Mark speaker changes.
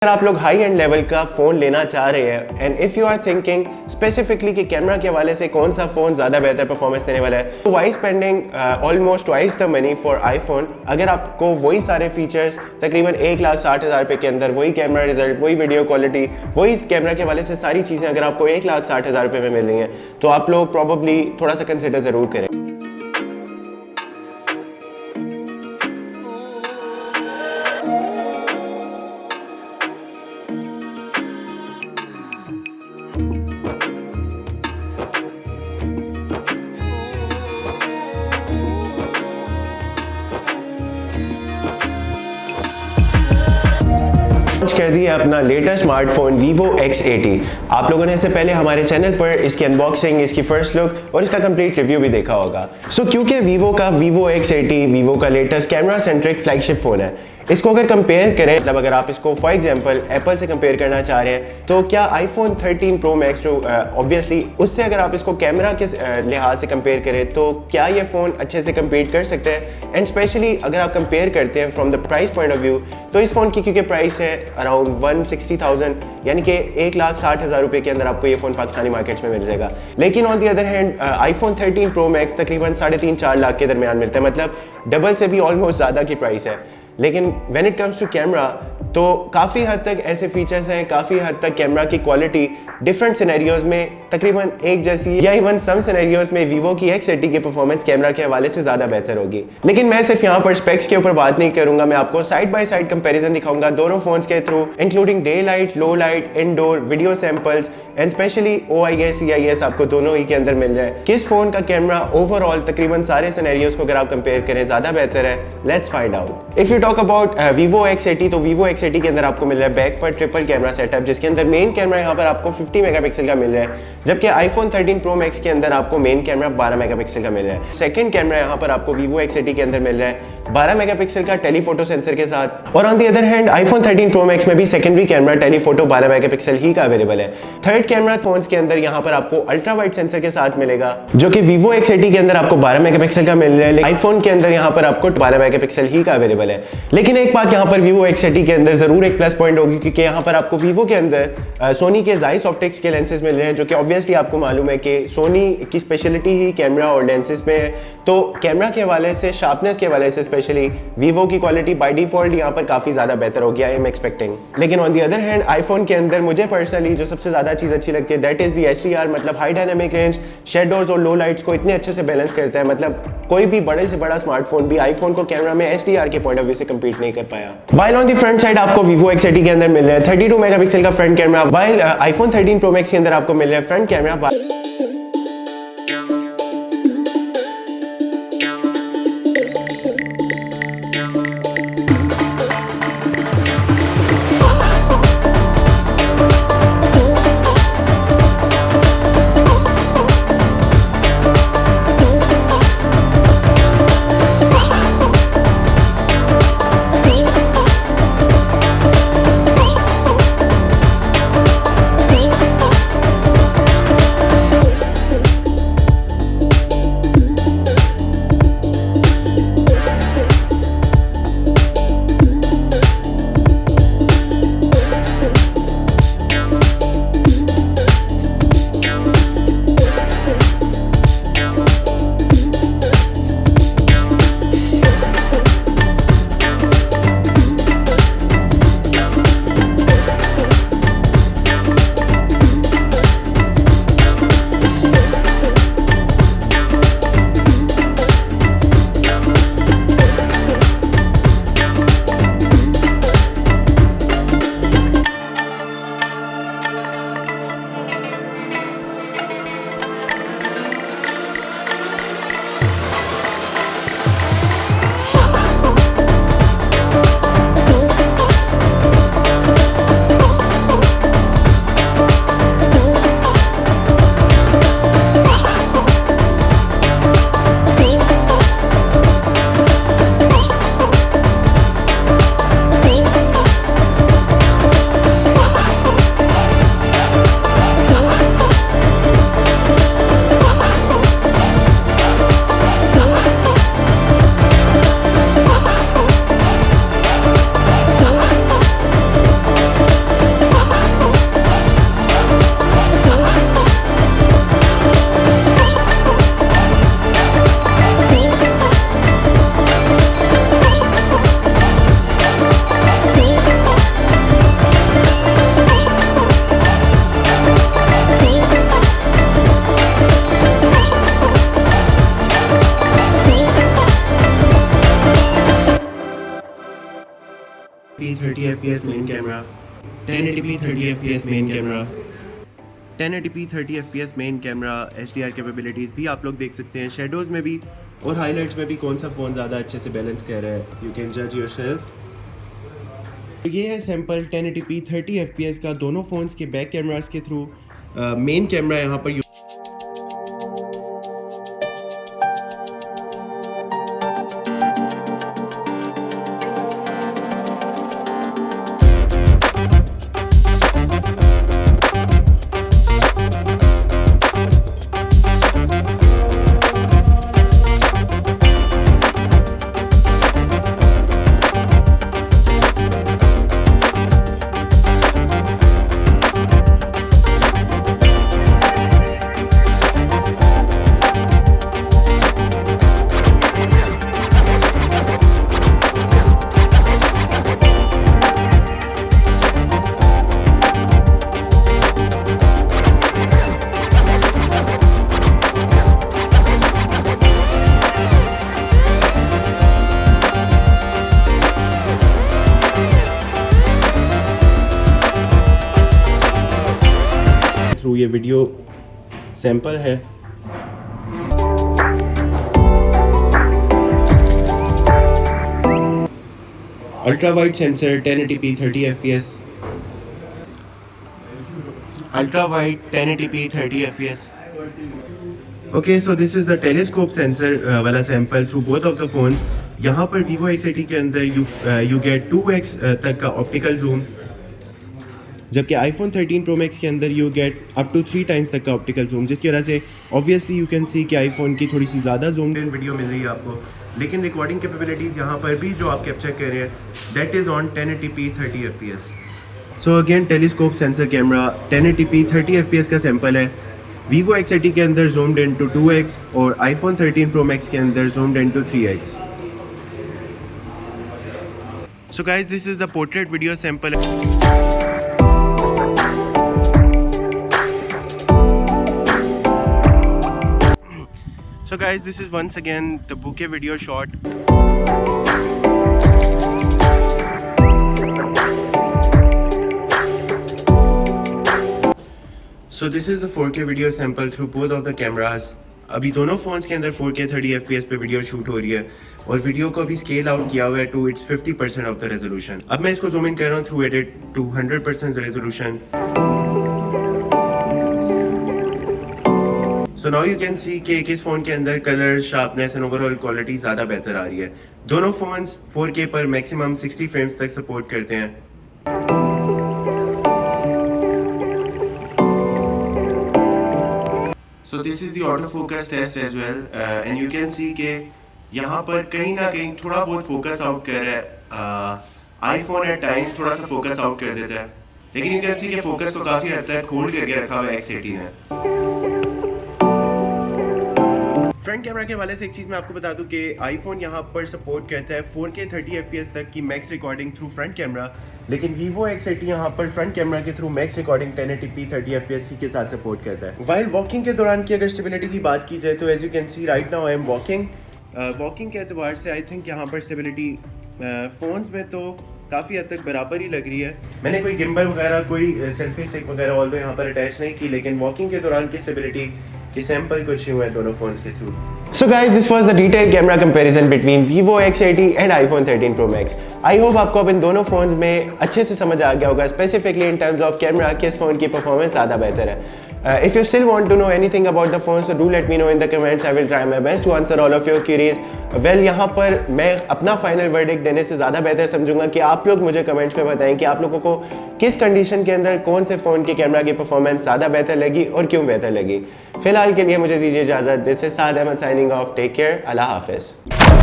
Speaker 1: अगर आप लोग हाई एंड लेवल का फ़ोन लेना चाह रहे हैं and if you are thinking specifically कि कैमरा के हवाले से कौन सा फ़ोन ज़्यादा बेहतर परफॉर्मेंस देने वाला है, तो why spending almost twice the money for iPhone. अगर आपको वही सारे फीचर्स तकरीबन 1,60,000 रुपये के अंदर, वही कैमरा रिजल्ट, वही वीडियो क्वालिटी, वही कैमरा के हवाले से सारी चीज़ें अगर आपको 1,60,000 रुपये में मिल रही हैं, तो आप लोग प्रॉबली थोड़ा सा कंसिडर ज़रूर करें। लॉन्च कर दिया अपना लेटेस्ट स्मार्टफोन Vivo X80। आप लोगों ने इससे पहले हमारे चैनल पर इसकी अनबॉक्सिंग, इसकी फर्स्ट लुक और इसका कंप्लीट रिव्यू भी देखा होगा। क्योंकि Vivo का Vivo X80 Vivo का latest camera centric flagship phone है, इसको अगर कंपेयर करें, मतलब अगर आप इसको फॉर एग्जांपल एप्पल से कंपेयर करना चाह रहे हैं, तो क्या आईफोन 13 प्रो मैक्स जो ऑब्वियसली उससे अगर आप इसको कैमरा के लिहाज से कंपेयर करें, तो क्या ये फ़ोन अच्छे से कंपीट कर सकते हैं? एंड स्पेशली अगर आप कंपेयर करते हैं from the price point of view, तो इस फ़ोन की क्योंकि प्राइस है अराउंड 160,000, यानी कि 1,60,000 रुपये के अंदर आपको ये फ़ोन पाकिस्तानी मार्केट्स में मिल जाएगा। लेकिन on the other hand iPhone 13 pro max तकरीबन 3.5-4 लाख के दरमियान मिलता है, मतलब डबल से भी ऑलमोस्ट ज़्यादा की प्राइस है। लेकिन when it comes to camera, तो काफ़ी हद तक ऐसे फीचर्स हैं, काफ़ी हद तक कैमरा की क्वालिटी डिफरेंट सिनेरियोज में तकरीबन एक जैसी, या इवन सम सिनेरियोज में Vivo की X80 की परफॉर्मेंस कैमरा के हवाले से ज़्यादा बेहतर होगी। लेकिन मैं सिर्फ यहाँ पर स्पेक्स के ऊपर बात नहीं करूँगा, मैं आपको साइड बाय साइड कंपैरिजन दिखाऊंगा दोनों फोन्स के through, including day light, low light, indoor, video samples and specially OIS, CIS आपको दोनों ही के अंदर मिल जाए। किस फोन का कैमरा ओवरऑल तकरीबन सारे सिनेरियोज को अगर आप कंपेयर करें ज़्यादा बेहतर है, let's find out. If you talk about Vivo X80, तो Vivo X80 के अंदर आपको मिल रहा है बैक पर ट्रिपल कैमरा सेटअप, जिसके अंदर मेन कैमरा यहाँ पर आपको 50 मेगापिक्सल का मिल रहा है, जबकि आईफोन 13 प्रो मैक्स के अंदर आपको मेन कैमरा 12 मेगापिक्सल का मिल रहा है। सेकंड कैमरा यहाँ पर आपको Vivo X80 के अंदर मिल रहा है 12 मेगापिक्सल का टेलीफोटो सेंसर के साथ, और on the other hand iPhone 13 pro max में भी सेकेंडरी कैमरा टेलीफोटो 12 मेगापिक्सल ही का अवेलेबल है। थर्ड कैमरा फोन्स के अंदर यहाँ पर आपको अल्ट्रा वाइड सेंसर के साथ मिलेगा, जो कि Vivo X80 के अंदर आपको 12 मेगापिक्सल का मिल रहा है, आईफोन के अंदर यहाँ पर आपको 12 मेगापिक्सल ही का अवेलेबल है। लेकिन एक बात यहाँ पर Vivo X80 के अंदर जरूर एक प्लस पॉइंट होगी, क्योंकि यहाँ पर आपको Vivo के अंदर सोनी के Zeiss ऑप्टिक्स के लेंसेज मिल रहे हैं, जो कि ऑब्वियसली आपको मालूम है कि सोनी की स्पेशलिटी ही कैमरा और लेंसेज में है। तो कैमरा के हवाले से, शार्पनेस के हवाले से स्पेशली Vivo की क्वालिटी बाय डिफॉल्ट यहाँ पर काफ़ी ज़्यादा बेहतर होगी, आई एम एक्सपेक्टिंग। लेकिन on the other hand iPhone के अंदर मुझे पर्सनली जो सबसे ज़्यादा चीज़ अच्छी लगती है, दैट इज़ दी HDR, मतलब हाई डायनामिक रेंज, शेडोज और लो लाइट्स को इतने अच्छे से बैलेंस करता है। मतलब कोई भी बड़े से बड़ा स्मार्टफोन भी आईफोन को कैमरा में HDR के पॉइंट ऑफ व्यू से कंपीट नहीं कर पाया। While on the front side आपको Vivo X80 के अंदर मिल रहा है 32 मेगापिक्सल का front camera, while iPhone 13 pro max के अंदर आपको मिल रहा है front camera 1080p 30fps main camera, 1080p 30fps main camera, HDR capabilities भी आप लोग देख सकते हैं, शेडोज़ में भी और हाईलाइट्स में भी कौन सा फ़ोन ज़्यादा अच्छे से बैलेंस कर रहा है, यू कैन जज योरसेल्फ। ये है सैम्पल 1080p 30fps का दोनों फ़ोन्स के बैक कैमरास के थ्रू। मेन कैमरा यहाँ पर थ्रू ये वीडियो सैंपल है। Ultra wide sensor 1080p 30fps, ultra wide 1080p 30fps। Okay, so this is the telescope sensor वाला sample through both of the phones. यहाँ पर Vivo X80 के अंदर यू गेट 2x तक का ऑप्टिकल जूम, जबकि iPhone 13 Pro Max के अंदर you get up to 3 times तक का ऑप्टिकल जूम, जिसकी वजह से ऑब्वियसली यू कैन सी कि iPhone की थोड़ी सी ज़्यादा जूम्ड इन वीडियो मिल रही है आपको। लेकिन रिकॉर्डिंग कैपेबिलिटीज़ यहाँ पर भी जो आप कैप्चर कर रहे हैं that is on 1080p 30fps। So again telescope sensor camera 1080p 30fps का सैंपल है। Vivo X80 के अंदर जूम्ड इन टू 2x और iPhone 13 Pro Max के अंदर zoomed in to 3x। So guys, this is the portrait video sample. So guys, this is once again the bouquet video shot. So this is the 4K video sample through both of the cameras. अभी दोनों phones के अंदर 4K 30fps पे video shoot हो रही है और video को अभी स्केल आउट किया हुआ है to its 50% of the resolution. अब मैं इसको जूम इन कर रहा हूँ through edit to 100% resolution. So now you can see कि किस फ़ोन के अंदर colour, sharpness and overall quality ज़्यादा बेहतर आ रही है। दोनों फ़ोन्स 4K पर मैक्सिमम 60 फ्रेम्स तक सपोर्ट करते हैं। So this is the auto focus test as well and you can see कि यहाँ पर कहीं ना कहीं थोड़ा बहुत फोकस आउट कर रहा है। आईफोन एट टाइम्स थोड़ा सा फोकस आउट कर देता है, लेकिन यू कैन सी कि फोकस को काफ़ी हद तक होल्ड करके रखा हुआ है X80 ने। फ्रंट कैमरा के हवाले से एक चीज़ मैं आपको बता दूं कि आईफोन यहाँ पर सपोर्ट करता है 4K 30fps तक की max recording through front camera, लेकिन Vivo X80 यहाँ पर फ्रंट कैमरा के through max recording 1080p 30fps के साथ सपोर्ट करता है। वाइल वॉकिंग के दौरान की अगर स्टेबिलिटी की बात की जाए तो as you can see right now I am walking. Walking के एतबार से आई थिंक यहाँ पर स्टेबिलिटी फ़ोन्स में तो काफ़ी हद तक बराबर ही लग रही है। मैंने कोई गिम्बल वगैरह, कोई सेल्फी स्टिक वगैरह ऑल्दो यहाँ पर अटैच नहीं की, लेकिन वॉकिंग के दौरान की स्टेबिलिटी कि सैंपल कुछ हुए हैं दोनों फोन्स के through. So guys, this was the detailed camera comparison between Vivo X80 and iPhone 13 Pro Max. I hope आपको अब इन दोनों फोन्स में अच्छे से समझ आ गया होगा, specifically in terms of camera किस फोन की परफॉर्मेंस ज़्यादा बेहतर है। If you still want to know anything about the phone, so do let me know in the comments. I will try my best to answer all of your queries. Well, यहाँ पर मैं अपना final verdict देने से ज़्यादा बेहतर समझूंगा कि आप लोग मुझे कमेंट्स में बताएं कि आप लोगों को किस कंडीशन के अंदर कौन से फ़ोन की कैमरा की परफॉर्मेंस ज़्यादा बेहतर लगी और क्यों बेहतर लगी। फिलहाल के लिए मुझे दीजिए इजाज़त। This is Saad Ahmed signing off. Take care. अल्लाह हाफिज़।